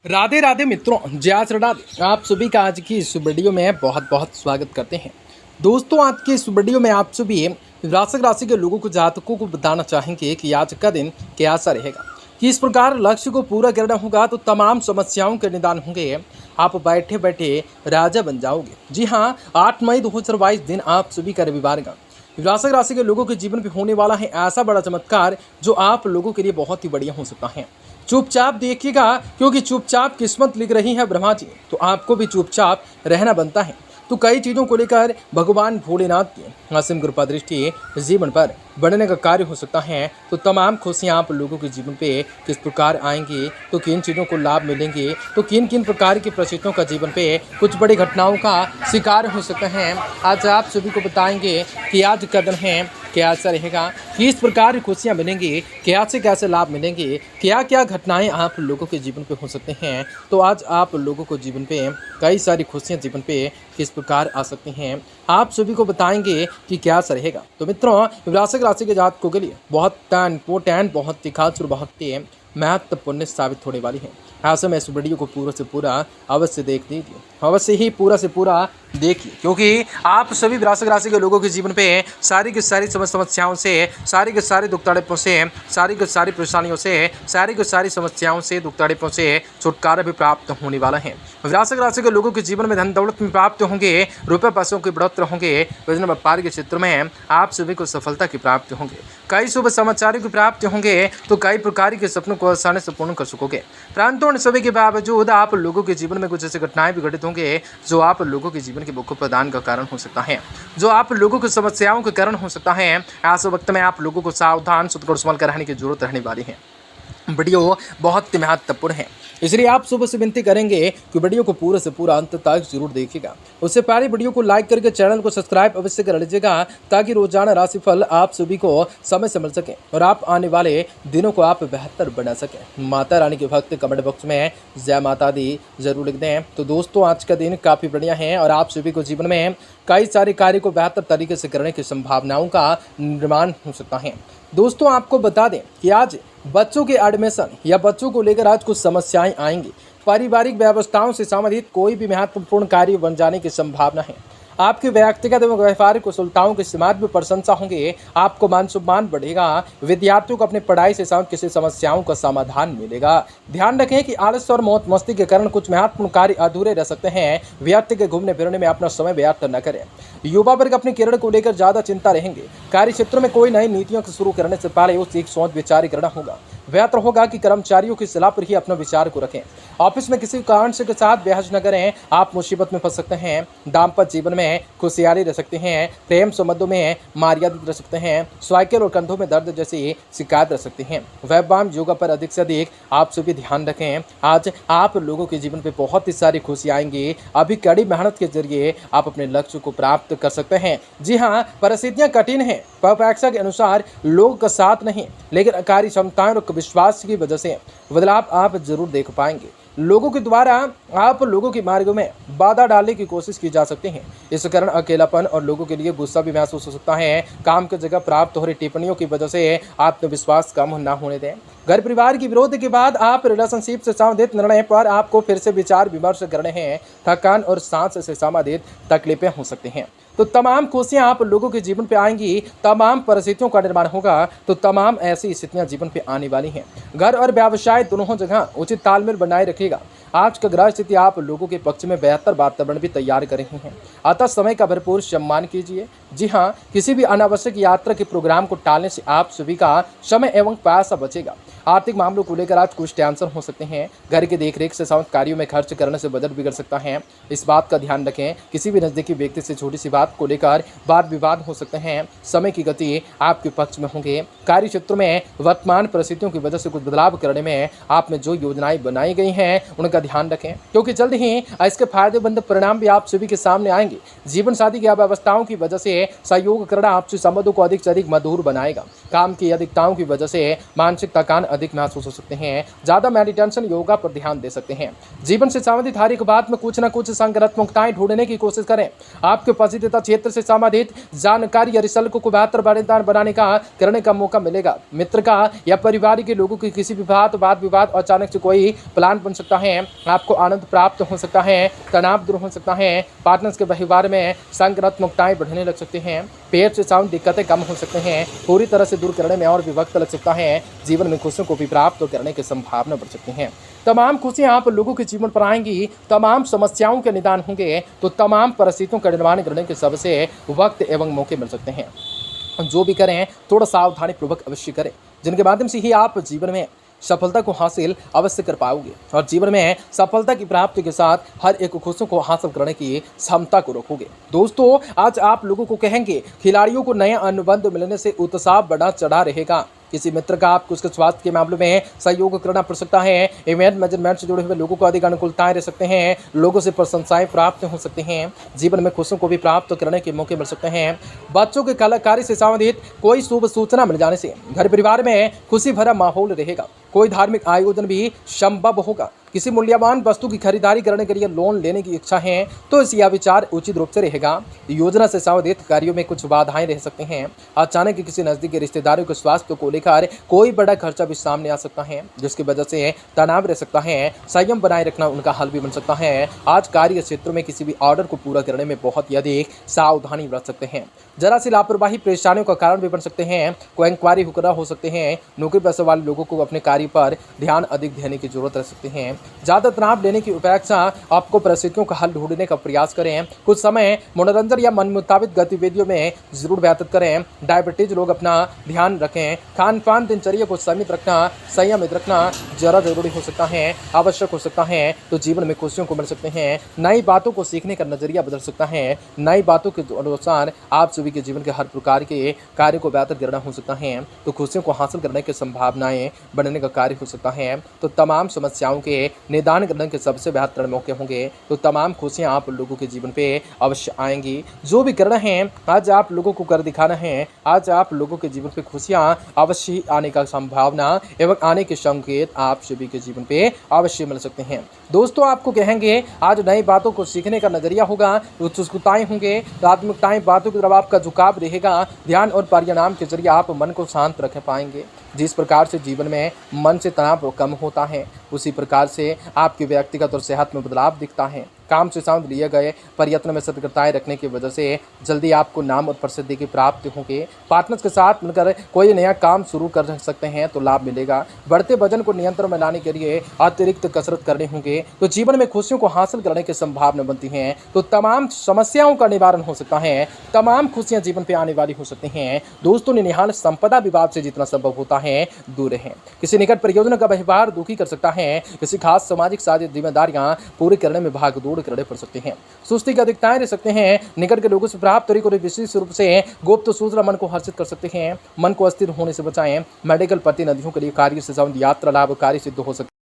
राधे राधे मित्रों, जय श्री राधे। आप सभी का आज की इस वीडियो में बहुत बहुत स्वागत करते हैं। दोस्तों, आज की इस वीडियो में आप सभी वृश्चिक राशि के लोगों को जातकों को बताना चाहेंगे कि आज का दिन कैसा रहेगा, कि इस प्रकार लक्ष्य को पूरा करना होगा तो तमाम समस्याओं के निदान होंगे। आप बैठे बैठे राजा बन जाओगे। जी हाँ, 8 मई 2022 दिन आप सभी का रविवार का वृश्चिक राशि के लोगों के जीवन में होने वाला है ऐसा बड़ा चमत्कार जो आप लोगों के लिए बहुत ही बढ़िया हो सकता है। चुपचाप देखिएगा, क्योंकि चुपचाप किस्मत लिख रही है ब्रह्मा जी, तो आपको भी चुपचाप रहना बनता है। तो कई चीज़ों को लेकर भगवान भोलेनाथ की असीम कृपा दृष्टि जीवन पर बढ़ने का कार्य हो सकता है। तो तमाम खुशियाँ आप लोगों के जीवन पे किस प्रकार आएंगी, तो किन चीज़ों को लाभ मिलेंगे, तो किन किन प्रकार की परिस्थितियों का जीवन पे कुछ बड़ी घटनाओं का शिकार हो सकते हैं, आज आप सभी को बताएंगे कि आज का दिन है कैसा रहेगा, किस प्रकार की खुशियाँ मिलेंगी, कैसे कैसे लाभ मिलेंगे, क्या क्या घटनाएं आप लोगों के जीवन पे हो सकते हैं। तो आज आप लोगों को जीवन पे कई सारी खुशियाँ जीवन पे किस प्रकार आ सकती हैं, आप सभी को बताएंगे कि क्या रहेगा। तो मित्रों, वृश्चिक राशि के जातकों के लिए बहुत इम्पोर्टेंट, बहुत ही खास और बहुत ही महत्वपूर्ण साबित होने वाली है। ऐसे में इस वीडियो को पूरा से पूरा अवश्य देख लीजिए, अवश्य ही पूरा से पूरा देखिए, क्योंकि आप सभी वृश्चिक राशि के लोगों के जीवन पे सारी की सारी समस्याओं से, सारी के सारे दुख तड़पों से, सारी की सारी परेशानियों से, सारी की सारी समस्याओं से, दुख तड़पों से छुटकारा भी प्राप्त होने वाला है। वृश्चिक राशि के लोगों के जीवन में धन दौलत में प्राप्त होंगे, रुपये पैसों की बढ़ोतरी होंगे, बिजनेस व्यापार के क्षेत्र में आप सभी को सफलता की प्राप्ति होंगे, कई शुभ समाचारों की प्राप्ति होंगे, तो कई प्रकार के सपनों को आसानी से पूर्ण कर सकोगे। परंतु उन सभी के बावजूद आप लोगों के जीवन में कुछ ऐसी घटनाएं भी घटित होंगे जो आप लोगों के जीवन के दुख प्रदान का कारण हो सकता है, जो आप लोगों की समस्याओं के कारण हो सकता है। ऐसे वक्त में आप लोगों को सावधान सतर्क संभल कर रहने की जरूरत रहने वाली है। वीडियो बहुत ही महत्वपूर्ण है, इसलिए आप सुबह से विनती करेंगे कि वीडियो को पूरा से पूरा अंत तक जरूर देखिएगा। उससे पहले वीडियो को लाइक करके चैनल को सब्सक्राइब अवश्य कर लीजिएगा, ताकि रोजाना राशिफल आप सभी को समय से मिल सके और आप आने वाले दिनों को आप बेहतर बना सकें। माता रानी के भक्त कमेंट बॉक्स में जय माता दी जरूर लिख दें। तो दोस्तों, आज का दिन काफ़ी बढ़िया है और आप सभी को जीवन में कई सारे कार्य को बेहतर तरीके से करने की संभावनाओं का निर्माण हो सकता है। दोस्तों, आपको बता दें कि आज बच्चों के एडमिशन या बच्चों को लेकर आज कुछ समस्याएं आएंगी। पारिवारिक व्यवस्थाओं से संबंधित कोई भी महत्वपूर्ण कार्य बन जाने की संभावना है। आपके व्यक्तिगत एवं व्यापारिक कुशलताओं के समाज में प्रशंसा होंगे, आपको मान सम्मान बढ़ेगा। विद्यार्थियों को अपनी पढ़ाई से संबंधित किसी समस्याओं का समाधान मिलेगा। ध्यान रखें कि आलस और मौत मस्ती के कारण कुछ महत्वपूर्ण कार्य अधूरे रह सकते हैं। व्यक्ति के घूमने फिरने में अपना समय व्यर्थ न करें। युवा वर्ग अपनी करियर को लेकर ज्यादा चिंता रहेंगे। कार्य क्षेत्र में कोई नई नीतियों को शुरू करने से पहले उसे सोच विचार करना होगा। बेहतर होगा कि कर्मचारियों की सलाह पर ही अपना विचार को रखें। ऑफिस में किसी कारण से के साथ बहस न करें, आप मुसीबत में फंस सकते हैं। दाम्पत्य जीवन में खुशहाली रह सकते हैं। प्रेम संबंधों में मर्यादित रह सकते हैं। साइकिल और कंधों में दर्द जैसी शिकायत रह सकती हैं। व्यायाम योगा पर अधिक से अधिक आप सभी ध्यान रखें। आज आप लोगों के जीवन पे बहुत ही सारी खुशी आएंगी। अभी कड़ी मेहनत के जरिए आप अपने लक्ष्य को प्राप्त कर सकते हैं। जी हाँ, परिस्थितियाँ कठिन हैं, अपेक्षा के अनुसार लोगों का साथ नहीं, लेकिन कार्य क्षमताओं और विश्वास की वजह से बदलाव आप जरूर देख पाएंगे। लोगों के द्वारा आप लोगों के मार्ग में बाधा डालने की कोशिश की जा सकती है। इस कारण अकेलापन और लोगों के लिए गुस्सा भी महसूस हो सकता है। काम की जगह प्राप्त हो रही टिप्पणियों की वजह से आत्मविश्वास कम न होने दें। घर परिवार की विरोध के बाद आप रिलेशनशिप से संबंधित निर्णय पर आपको फिर से विचार विमर्श करने हैं। थकान और सांस से संबंधित तकलीफें हो सकती हैं। तो तमाम खुशियां आप लोगों के जीवन पे आएंगी, तमाम परिस्थितियों का निर्माण होगा, तो तमाम ऐसी स्थितियां जीवन पे आने वाली हैं। घर और व्यवसाय दोनों जगह उचित तालमेल बनाए रखिएगा। आज का ग्रह स्थिति आप लोगों के पक्ष में बेहतर वातावरण भी तैयार कर रही हैं, अतः समय का भरपूर सम्मान कीजिए। जी हाँ, किसी भी अनावश्यक यात्रा के प्रोग्राम को टालने से आप सभी का समय एवं पैसा बचेगा। आर्थिक मामलों को लेकर आज कुछ टेंशन हो सकते हैं। घर की देखरेख से संबंधित कार्यों में खर्च करने से बजट बिगड़ सकता है, इस बात का ध्यान रखें। किसी भी नजदीकी व्यक्ति से छोटी सी बात को लेकर वाद विवाद हो सकते हैं। समय की गति आपके पक्ष में होंगे। कार्य क्षेत्र में वर्तमान परिस्थितियों की वजह से कुछ बदलाव करने में आप में जो योजनाएं बनाई गई हैं उनका ध्यान रखें, क्योंकि जल्द ही इसके फायदेमंद परिणाम भी आप सभी के सामने आएंगे। जीवन साथी की अव्यवस्थाओं की वजह से सहयोग करना आपसी संबंधों को अधिक से अधिक मधुर बनाएगा। काम की अधिकताओं की वजह से मानसिक थकान अधिक महसूस हो सकते हैं। ज़्यादा मेडिटेशन योगा पर ध्यान दे सकते हैं। जीवन से संबंधित हर एक बात में कुछ न कुछ सकारात्मकताएं ढूंढने की कोशिश करें। आपके पसंदीदा क्षेत्र से संबंधित जानकारी या रिसल्ट को बेहतर बनाने का करने का मौका मिलेगा। मित्र का या परिवार के लोगों की किसी भी वाद विवाद अचानक से कोई प्लान बन सकता है। आपको आनंद प्राप्त हो सकता है, तनाव दूर हो सकता है। पार्टनर्स के व्यवहार में सकारात्मकताएं बढ़ने लग सकते हैं। पेट से संबंधित दिक्कतें कम हो सकते हैं। पूरी तरह से दूर करने में और भी वक्त लग सकता है। जीवन में खुशियों को भी प्राप्त करने की संभावना बढ़ सकती है। तमाम खुशियां आप लोगों के जीवन पर आएंगी। तमाम समस्याओं के निदान होंगे तो तमाम परिस्थितियों का निर्माण करने के सबसे वक्त एवं मौके मिल सकते हैं। जो भी करें थोड़ा सावधानी पूर्वक अवश्य करें, जिनके माध्यम से ही आप जीवन में सफलता को हासिल अवश्य कर पाओगे और जीवन में सफलता की प्राप्ति के साथ हर एक खुशियों को हासिल करने की क्षमता को रखोगे। दोस्तों, आज आप लोगों को कहेंगे, खिलाड़ियों को नया अनुबंध मिलने से उत्साह बढ़ा चढ़ा रहेगा। किसी मित्र का आपको उसके स्वास्थ्य के मामले में सहयोग करना पड़ सकता है। इवेंट मैनेजमेंट से जुड़े हुए लोगों को अधिक अनुकूलताएं रह सकते हैं। लोगों से प्रशंसाएं प्राप्त हो सकती हैं। जीवन में खुशियों को भी प्राप्त करने के मौके मिल सकते हैं। बच्चों के कलाकारी से संबंधित कोई शुभ सूचना मिल जाने से घर परिवार में खुशी भरा माहौल रहेगा। कोई धार्मिक आयोजन भी संभव होगा। किसी मूल्यवान वस्तु की खरीदारी करने के लिए लोन लेने की इच्छा है तो इस यह विचार उचित रूप से रहेगा। योजना से संबंधित कार्यों में कुछ बाधाएं रह सकते हैं। अचानक किसी नजदीकी रिश्तेदारों के स्वास्थ्य को लेकर कोई बड़ा खर्चा भी सामने आ सकता है, जिसकी वजह से तनाव रह सकता है। संयम बनाए रखना उनका हल भी बन सकता है। आज कार्य क्षेत्र में किसी भी ऑर्डर को पूरा करने में बहुत ही अधिक सावधानी बरत सकते हैं। जरा सी लापरवाही परेशानियों का कारण भी बन सकते हैं। कोई इंक्वायरी होकर हो सकते हैं। नौकरी पेशे वाले लोगों को अपने कार्य पर ध्यान अधिक देने की जरूरत रह सकती है। ज़्यादा तनाव लेने की अपेक्षा आपको परिस्थितियों का हल ढूंढने का प्रयास करें। कुछ समय मनोरंजन या मन मुताबिक गतिविधियों में जरूर व्यतीत करें। डायबिटीज लोग अपना ध्यान रखें। खान पान दिनचर्या को सीमित रखना, संयमित रखना जरा जरूरी हो सकता है, आवश्यक हो सकता है। तो जीवन में खुशियों को मिल सकते हैं। नई बातों को सीखने का नजरिया बदल सकता है। नई बातों के अनुसार आप सभी के जीवन के हर प्रकार के कार्य को बेहतर करना हो सकता है। तो खुशियों को हासिल करने की संभावनाएं बढ़ने का कार्य हो सकता है। तो तमाम समस्याओं के निदान करने के सबसे बेहतर मौके होंगे। तो तमाम खुशियां आप लोगों के जीवन पे अवश्य आएंगी। जो भी करना है आज आप लोगों को कर दिखाना है। आज आप लोगों के जीवन पे खुशियां अवश्य आने का संभावना एवं आने के संकेत आप सभी के जीवन पे अवश्य मिल सकते हैं। दोस्तों, आपको कहेंगे आज नई बातों को सीखने का नजरिया होगा। उत्सुकताएं होंगे, प्राथमिकताएं बातों की तरफ आपका झुकाव रहेगा। ध्यान और परिणाम के जरिए आप मन को शांत रख पाएंगे। जिस प्रकार से जीवन में मन से तनाव कम होता है, उसी प्रकार से आपके व्यक्तिगत और सेहत में बदलाव दिखता है। काम से संबंध लिए गए प्रयत्न में सतर्कताएं रखने की वजह से जल्दी आपको नाम और प्रसिद्धि की प्राप्ति होगी। पार्टनर्स के साथ मिलकर कोई नया काम शुरू कर सकते हैं तो लाभ मिलेगा। बढ़ते वजन को नियंत्रण में लाने के लिए अतिरिक्त कसरत करनी होगी। तो जीवन में खुशियों को हासिल करने की संभावना बनती है। तो तमाम समस्याओं का निवारण हो सकता है। तमाम खुशियां जीवन पे आने वाली हो सकती हैं। दोस्तों, निहाल संपदा विवाद से जितना संभव होता है दूर रहें। किसी निकट परियोजना का व्यवहार दुखी कर सकता है। किसी खास सामाजिक जिम्मेदारियां पूरी करने में भाग दौड़ करने पड़ सकते हैं। सुस्ती की अधिकताएं रह सकते हैं। निकट के लोगों से प्राप्त तरीकों विशेष रूप से गुप्त सूचना मन को हर्षित कर सकते हैं। मन को अस्थिर होने से बचाएं। मेडिकल प्रतिनिधियों के लिए कार्य से संबंधित यात्रा लाभकारी सिद्ध हो सकती है।